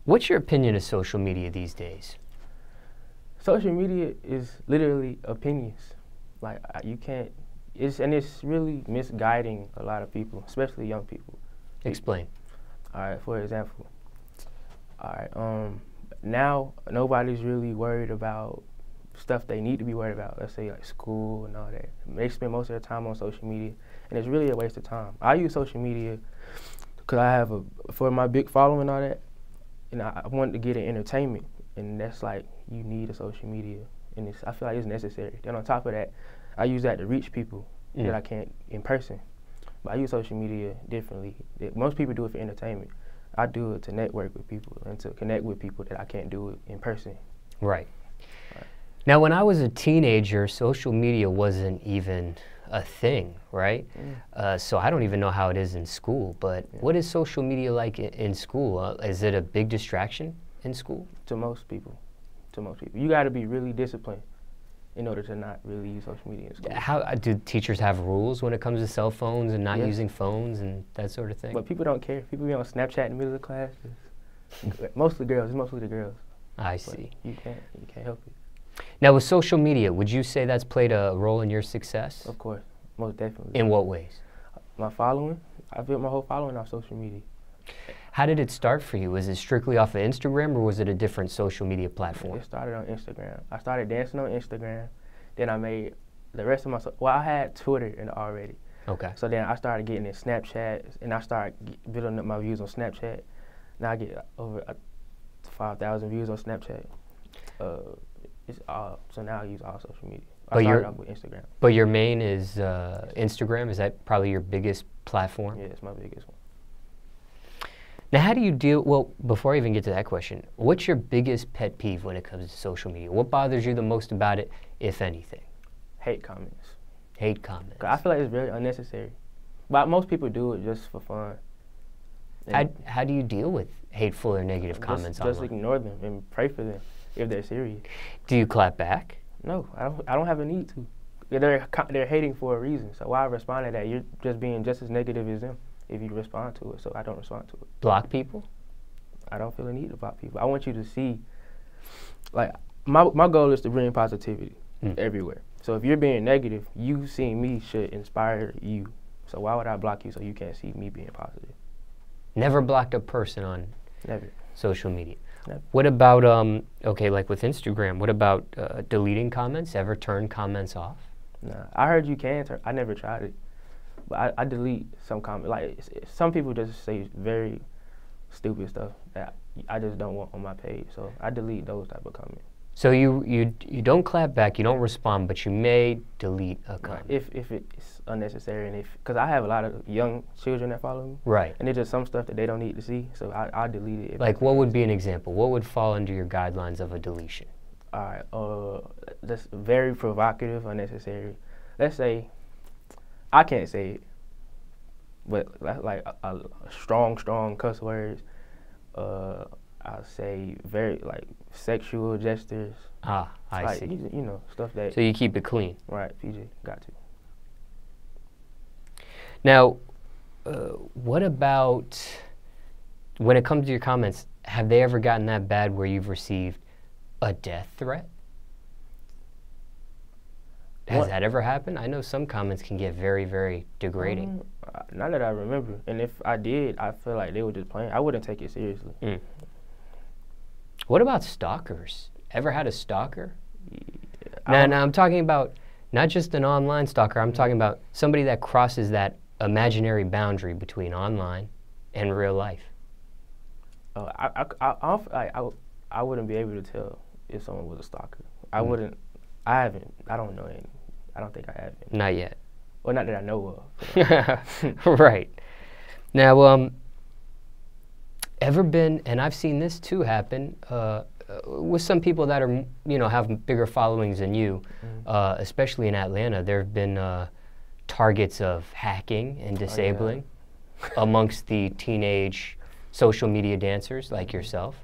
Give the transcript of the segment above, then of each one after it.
What's your opinion of social media these days? Social media is literally opinions. Like you can't. It's really misguiding a lot of people, especially young people. Explain. All right. For example. All right. Now nobody's really worried about stuff they need to be worried about. Let's say like school and all that. They spend most of their time on social media, and it's really a waste of time. I use social media because I have for my big following and all that. And I wanted to get an entertainment, and that's like you need a social media, and I feel like it's necessary. Then on top of that, I use that to reach people that I can't in person. But I use social media differently. Most people do it for entertainment. I do it to network with people and to connect with people that I can't do it in person. Right. Now, when I was a teenager, social media wasn't even a thing, right? So I don't even know how it is in school, but what is social media like in school? Is it a big distraction in school? To most people. You got to be really disciplined in order to not really use social media in school. How do teachers have rules when it comes to cell phones and not using phones and that sort of thing? But people don't care. People be on Snapchat in the middle of class. Mostly girls. It's mostly the girls. I see. You can't help it. Now, with social media, would you say that's played a role in your success? Of course, most definitely. In what ways? My following. I built my whole following off social media. How did it start for you? Was it strictly off of Instagram, or was it a different social media platform? It started on Instagram. I started dancing on Instagram. Then I made the rest of my... Well, I had Twitter already. Okay. So then I started getting in Snapchat, and I started building up my views on Snapchat. Now I get over 5,000 views on Snapchat. So now I use all social media. I started off with Instagram. But your main is Instagram? Is that probably your biggest platform? Yeah, it's my biggest one. Now, how do you deal, well, before I even get to that question, what's your biggest pet peeve when it comes to social media? What bothers you the most about it, if anything? Hate comments. Hate comments. I feel like it's very unnecessary. But most people do it just for fun. How do you deal with hateful or negative comments online? Just ignore them and pray for them if they're serious. Do you clap back? No, I don't have a need to. They're hating for a reason. So why respond to that? You're just being just as negative as them if you respond to it. So I don't respond to it. Block people? I don't feel a need to block people. I want you to see, like, my goal is to bring positivity everywhere. So if you're being negative, you seeing me should inspire you. So why would I block you so you can't see me being positive? Never blocked a person on social media. Never. What about, okay, like with Instagram, what about deleting comments? Ever turn comments off? Nah, I heard you can turn, I never tried it. But I delete some comments. Like, some people just say very stupid stuff that I just don't want on my page. So I delete those type of comments. So you don't clap back, you don't respond, but you may delete a comment. If it's unnecessary, and because I have a lot of young children that follow me. Right. And it's just some stuff that they don't need to see, so I delete it. Like, what would be an example? What would fall under your guidelines of a deletion? All right, that's very provocative, unnecessary. Let's say, I can't say it, but like a strong cuss words. I'll say very like sexual gestures. Ah, I see. You know, stuff that. So you keep it clean. Right, PJ, got to. Now, what about when it comes to your comments? Have they ever gotten that bad where you've received a death threat? Has that ever happened? I know some comments can get very, very degrading. Not that I remember. And if I did, I feel like they were just playing. I wouldn't take it seriously. What about stalkers? Ever had a stalker? Yeah, now I'm talking about not just an online stalker. I'm talking about somebody that crosses that imaginary boundary between online and real life. I wouldn't be able to tell if someone was a stalker. I wouldn't. I haven't. I don't know any. I don't think I have any. Not yet. Well, not that I know of. Right. Now, ever been, and I've seen this too happen, with some people that are, have bigger followings than you, especially in Atlanta, there have been targets of hacking and disabling amongst the teenage social media dancers like yourself.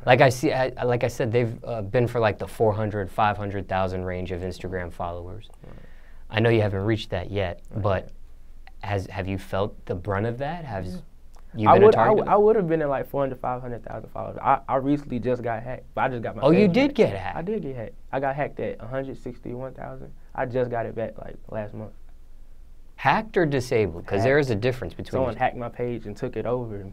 Like I said, they've been for like the 400, 500,000 range of Instagram followers. I know you haven't reached that yet, but have you felt the brunt of that? you've been a target? I would have been at like 400, 500,000 followers. I recently just got hacked, but I just got my. Oh, you did back. get hacked. I did get hacked. I got hacked at 161,000. I just got it back like last month. Hacked or disabled? Because there is a difference between. Someone hacked my page and took it over,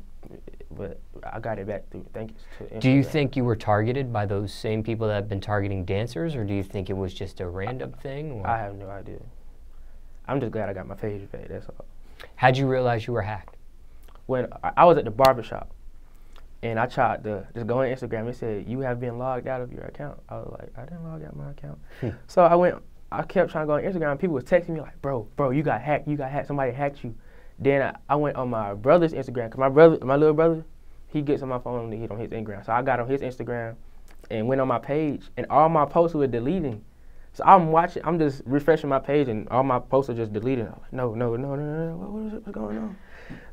but I got it back through. Thank you to Instagram. Do you think you were targeted by those same people that have been targeting dancers, or do you think it was just a random thing? Or? I have no idea. I'm just glad I got my page back. That's all. How'd you realize you were hacked? When I was at the barbershop, and I tried to just go on Instagram, it said, you have been logged out of your account. I was like, I didn't log out my account. So I kept trying to go on Instagram. People was texting me like, bro, you got hacked, somebody hacked you. Then I went on my brother's Instagram, because my little brother, he gets on my phone and he on his Instagram. So I got on his Instagram and went on my page, and all my posts were deleting. So I'm just refreshing my page, and all my posts are just deleting. I'm like, no, what's going on?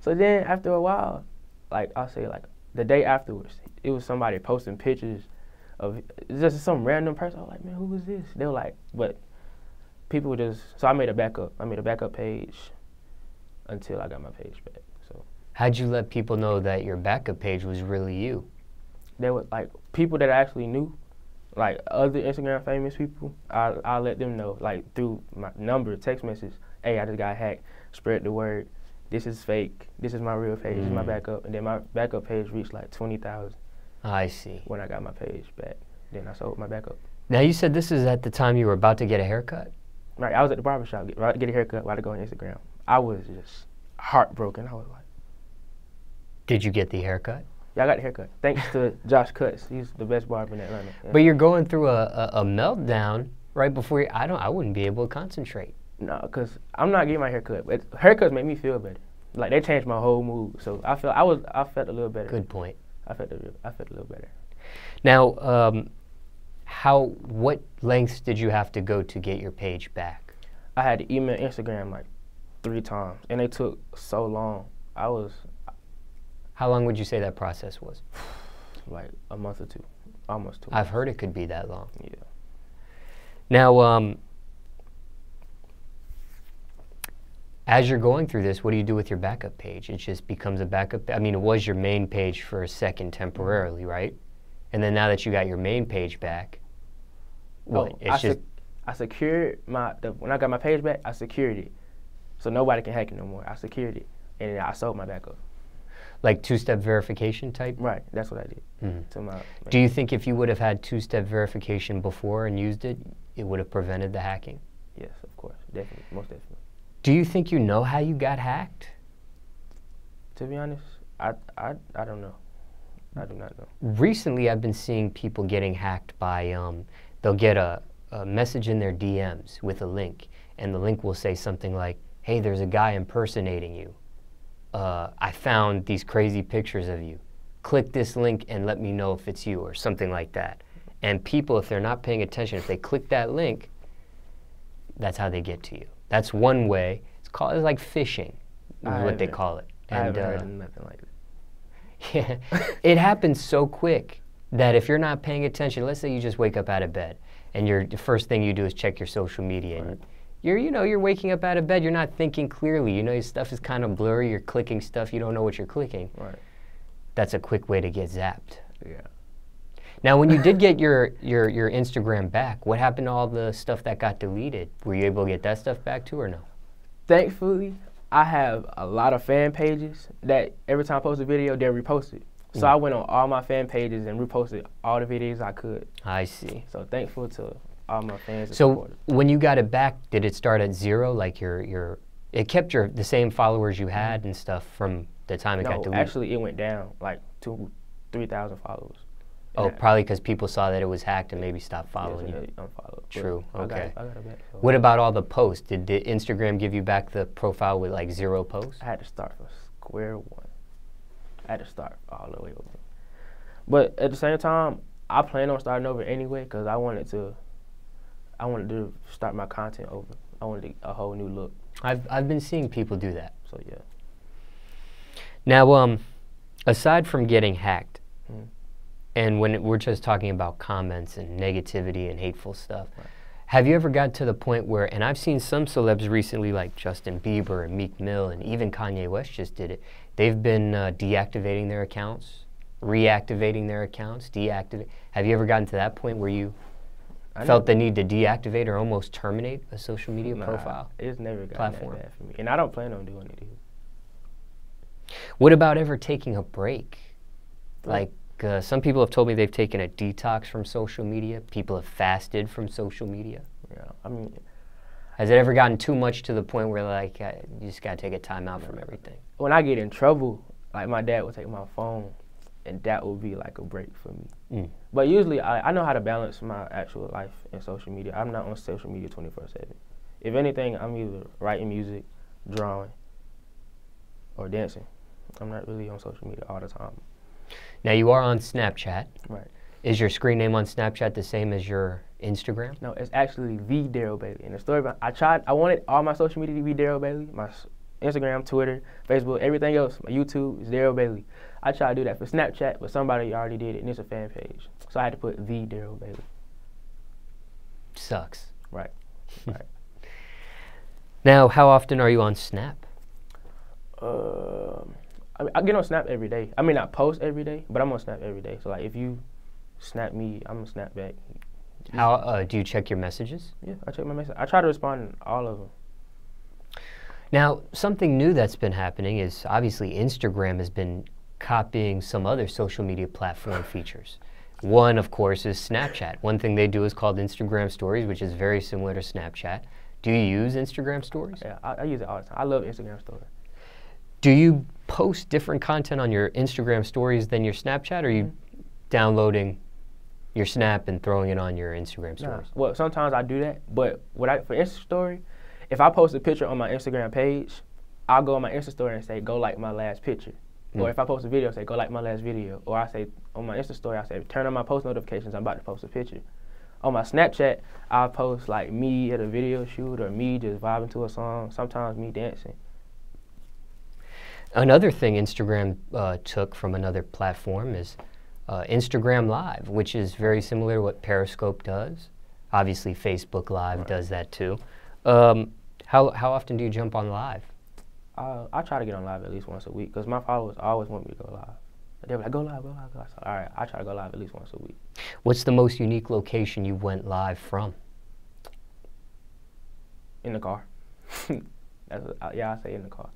So then after a while, like I'll say like the day afterwards, it was somebody posting pictures of just some random person. I was like, man, who is this? They were like, but people just, so I made a backup page until I got my page back. So how'd you let people know that your backup page was really you? There were like people that I actually knew, like other Instagram famous people. I let them know, like through my number, text message. Hey, I just got hacked. Spread the word. This is fake. This is my real page. This is my backup. And then my backup page reached like 20,000. I see. When I got my page back, then I sold my backup. Now you said this is at the time you were about to get a haircut. Right, I was at the barbershop, get a haircut, about to go on Instagram. I was just heartbroken. I was like, did you get the haircut? Yeah, I got the haircut. Thanks to Josh Cuts. He's the best barber in Atlanta. Yeah. But you're going through a meltdown right before I wouldn't be able to concentrate. No, because I'm not getting my haircut. But haircuts make me feel better. Like, they changed my whole mood. So I felt a little better. Good point. I felt a little better. Now, what lengths did you have to go to get your page back? I had to email Instagram like 3 times, and it took so long. How long would you say that process was? Like a month or 2, almost 2 months. I've heard it could be that long. Yeah. Now, as you're going through this, what do you do with your backup page? It just becomes a backup. I mean, it was your main page for a second temporarily, right? And then now that you got your main page back, I secured when I got my page back, I secured it. So nobody can hack it no more. I secured it, and then I sold my backup. Like 2-step verification type? Right, that's what I did. Mm-hmm. Do you think if you would have had 2-step verification before and used it, it would have prevented the hacking? Yes, of course, definitely, most definitely. Do you think you know how you got hacked? To be honest, I don't know. I do not know. Recently, I've been seeing people getting hacked by, they'll get a message in their DMs with a link, and the link will say something like, hey, there's a guy impersonating you. I found these crazy pictures of you. Click this link and let me know if it's you, or something like that. And people, if they're not paying attention, if they click that link, that's how they get to you. That's one way. It's like phishing, is what they call it. And, I haven't heard of nothing like that. Yeah, it happens so quick that if you're not paying attention, let's say you just wake up out of bed, and the first thing you do is check your social media. Right. And you're waking up out of bed, you're not thinking clearly. Your stuff is kind of blurry. You're clicking stuff. You don't know what you're clicking. Right. That's a quick way to get zapped. Yeah. Now, when you did get your Instagram back, what happened to all the stuff that got deleted? Were you able to get that stuff back too, or no? Thankfully, I have a lot of fan pages that every time I post a video, they'll repost it. So I went on all my fan pages and reposted all the videos I could. I see. So thankful to all my fans and so supporters. When you got it back, did it start at 0? Like it kept the same followers you had and stuff from the time it got deleted? Actually, it went down like 3,000 followers. Oh, probably because people saw that it was hacked and maybe stopped following you. Unfollowed. True. Okay. I got it back. So. What about all the posts? Did Instagram give you back the profile with like 0 posts? I had to start from square one. I had to start all the way over. But at the same time, I plan on starting over anyway because I wanted to start my content over. I wanted a whole new look. I've been seeing people do that. So yeah. Now, aside from getting hacked, and when we're just talking about comments and negativity and hateful stuff, Have you ever got to the point where, and I've seen some celebs recently like Justin Bieber and Meek Mill and even Kanye West just did it, they've been deactivating their accounts, reactivating their accounts, deactivate. Have you ever gotten to that point where you felt the need to deactivate or almost terminate a social media profile? It's never gotten that bad for me. And I don't plan on doing it either. What about ever taking a break? Like, some people have told me they've taken a detox from social media. People have fasted from social media. Yeah, I mean, has it ever gotten too much to the point where like you just gotta take a time out from everything? When I get in trouble, like my dad would take my phone, and that would be like a break for me. But usually, I know how to balance my actual life and social media. I'm not on social media 24/7. If anything, I'm either writing music, drawing, or dancing. I'm not really on social media all the time. Now you are on Snapchat. Right. Is your screen name on Snapchat the same as your Instagram? No, it's actually the Derryl Bailey. And the story about I wanted all my social media to be Derryl Bailey. My Instagram, Twitter, Facebook, everything else. My YouTube is Derryl Bailey. I tried to do that for Snapchat, but somebody already did it, and it's a fan page. So I had to put the Derryl Bailey. Sucks. Right. Right. Now, how often are you on Snap? I mean, I get on Snap every day. I mean, I post every day, but I'm on Snap every day. So, like, if you snap me, I'm going to snap back. How do you check your messages? Yeah, I check my messages. I try to respond to all of them. Now, something new that's been happening is obviously Instagram has been copying some other social media platform features. One, of course, is Snapchat. One thing they do is called Instagram Stories, which is very similar to Snapchat. Do you use Instagram Stories? Yeah, I use it all the time. I love Instagram Stories. Do you post different content on your Instagram Stories than your Snapchat, or are you downloading your Snap and throwing it on your Instagram Stories? Nah. Well, sometimes I do that, but for Insta Story, if I post a picture on my Instagram page, I'll go on my Insta Story and say, go like my last picture. Or if I post a video, say, go like my last video. Or I say, on my Insta Story, I say, turn on my post notifications, I'm about to post a picture. On my Snapchat, I'll post like me at a video shoot or me just vibing to a song, sometimes me dancing. Another thing Instagram took from another platform is Instagram Live, which is very similar to what Periscope does. Obviously, Facebook Live does that too. How often do you jump on Live? I try to get on Live at least once a week because my followers always want me to go live. They're like, go live, go live, go live. So, all right, I try to go live at least once a week. What's the most unique location you went live from? In the car. Yeah, I say in the car.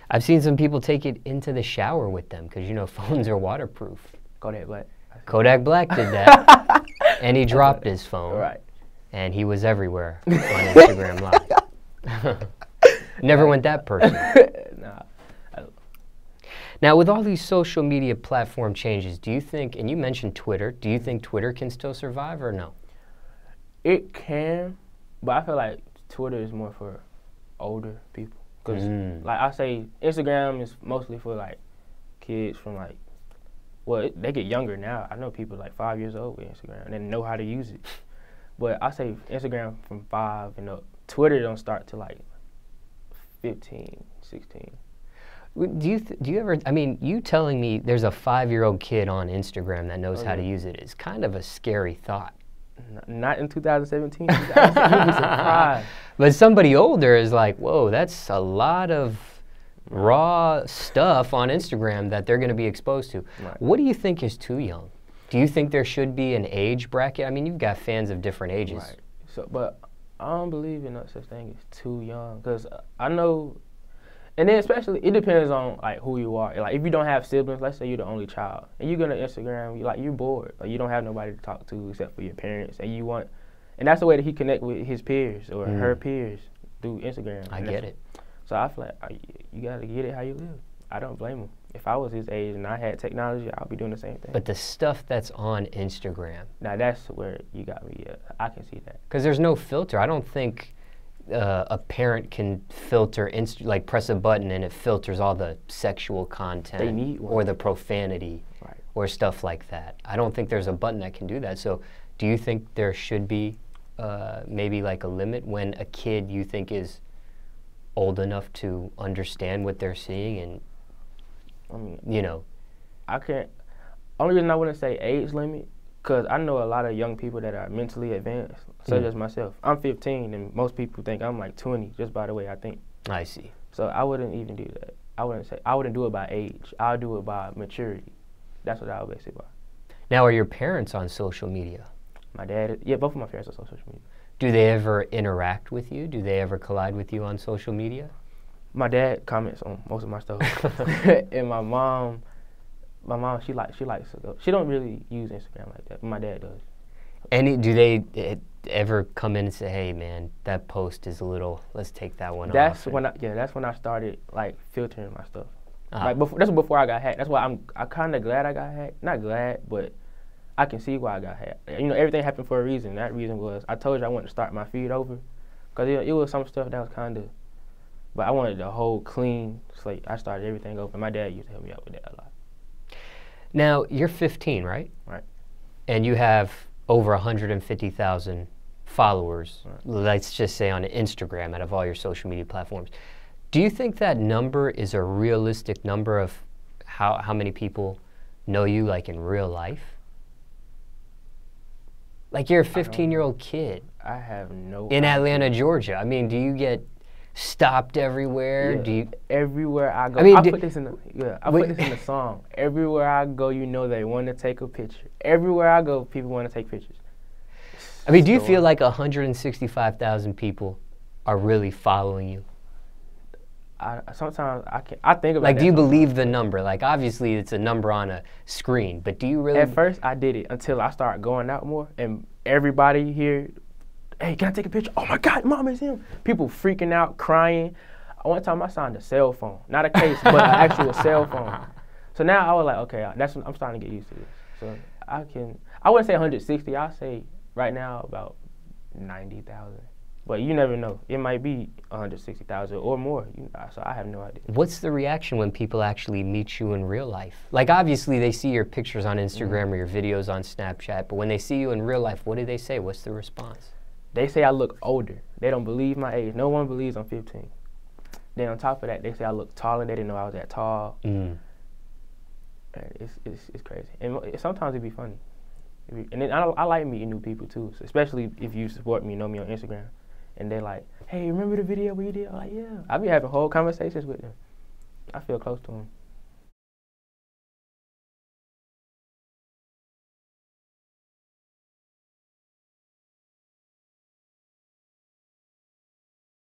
I've seen some people take it into the shower with them because, you know, phones are waterproof. Kodak Black. Kodak Black did that, and he dropped his phone, right. And he was everywhere on Instagram Live. Never went that person. Nah. Now, with all these social media platform changes, do you think, and you mentioned Twitter, do you think Twitter can still survive or no? It can, but I feel like Twitter is more for older people. Because, like I say, Instagram is mostly for, like, kids from, like, well, they get younger now. I know people, like, 5 years old with Instagram, and they know how to use it. But I say Instagram from 5 and up. Twitter don't start till, like, 15, 16. Do you ever, I mean, you telling me there's a 5-year-old kid on Instagram that knows how to use it is kind of a scary thought. Not in 2017. You'd be surprised. But somebody older is like, whoa, that's a lot of raw stuff on Instagram that they're going to be exposed to. Right. What do you think is too young? Do you think there should be an age bracket? I mean, you've got fans of different ages. Right. So, but I don't believe in no such thing as too young, because I know, and then especially it depends on like who you are. Like if you don't have siblings, let's say you're the only child, and you go to Instagram, you're bored, like you don't have nobody to talk to except for your parents, and and that's the way that he connect with his peers or her peers through Instagram. I get it. So I feel like you gotta get it how you live. I don't blame him. If I was his age and I had technology, I'd be doing the same thing. But the stuff that's on Instagram. Now that's where you got me. Yeah, I can see that. Because there's no filter. I don't think a parent can filter, like press a button and it filters all the sexual content. They need one. Or the profanity or stuff like that. I don't think there's a button that can do that. So do you think there should be maybe like a limit when a kid you think is old enough to understand what they're seeing and, I mean, you know? I can't. Only reason I wouldn't say age limit, Because I know a lot of young people that are mentally advanced, such as myself. I'm 15, and most people think I'm like 20, just by the way I think. I see. So I wouldn't even do that. I wouldn't do it by age. I'll do it by maturity. That's what I would base it by. Now, are your parents on social media? My dad, yeah, both of my parents are on social media. Do they ever interact with you? Do they ever collide with you on social media? My dad comments on most of my stuff, and my mom, she likes to go. She don't really use Instagram like that, but my dad does. And do they ever come in and say, "Hey, man, that post is a little. Let's take that one off"? That's when I started like filtering my stuff. Like that's before I got hacked. That's why I'm kind of glad I got hacked. Not glad, but I can see why I got hacked. You know, everything happened for a reason. That reason was I told you I wanted to start my feed over, cause it was some stuff that was kind of. But I wanted the whole clean slate. I started everything over. My dad used to help me out with that a lot. Now, you're 15, right? Right. And you have over 150,000 followers, let's just say on Instagram, out of all your social media platforms. Do you think that number is a realistic number of how many people know you, like, in real life? Like, you're a 15-year-old kid. I have no in idea. Atlanta, Georgia. I mean, do you get stopped everywhere? Yeah. Do you? Everywhere I go, I mean, I put this in the song. Everywhere I go, you know they want to take a picture. Everywhere I go, people want to take pictures. I mean, do you feel like 165,000 people are really following you? Sometimes I think about that. Like, do you believe the number? Like, obviously it's a number on a screen, but do you really? At first, I did it until I started going out more, and everybody here, hey, can I take a picture? Oh my God, Mom, it's him. People freaking out, crying. One time I signed a cell phone, not a case, but an actual cell phone. So now I was like, okay, I'm starting to get used to this. So I wouldn't say 160. I'll say right now about 90,000. But you never know. It might be 160,000 or more. So I have no idea. What's the reaction when people actually meet you in real life? Like, obviously they see your pictures on Instagram or your videos on Snapchat, but when they see you in real life, what do they say? What's the response? They say I look older. They don't believe my age. No one believes I'm 15. Then on top of that, they say I look taller. They didn't know I was that tall. It's crazy. And sometimes it be funny. And then I like meeting new people too, so especially if you support me, know me on Instagram. And they're like, hey, remember the video we did? I'm like, yeah. I be having whole conversations with them. I feel close to them.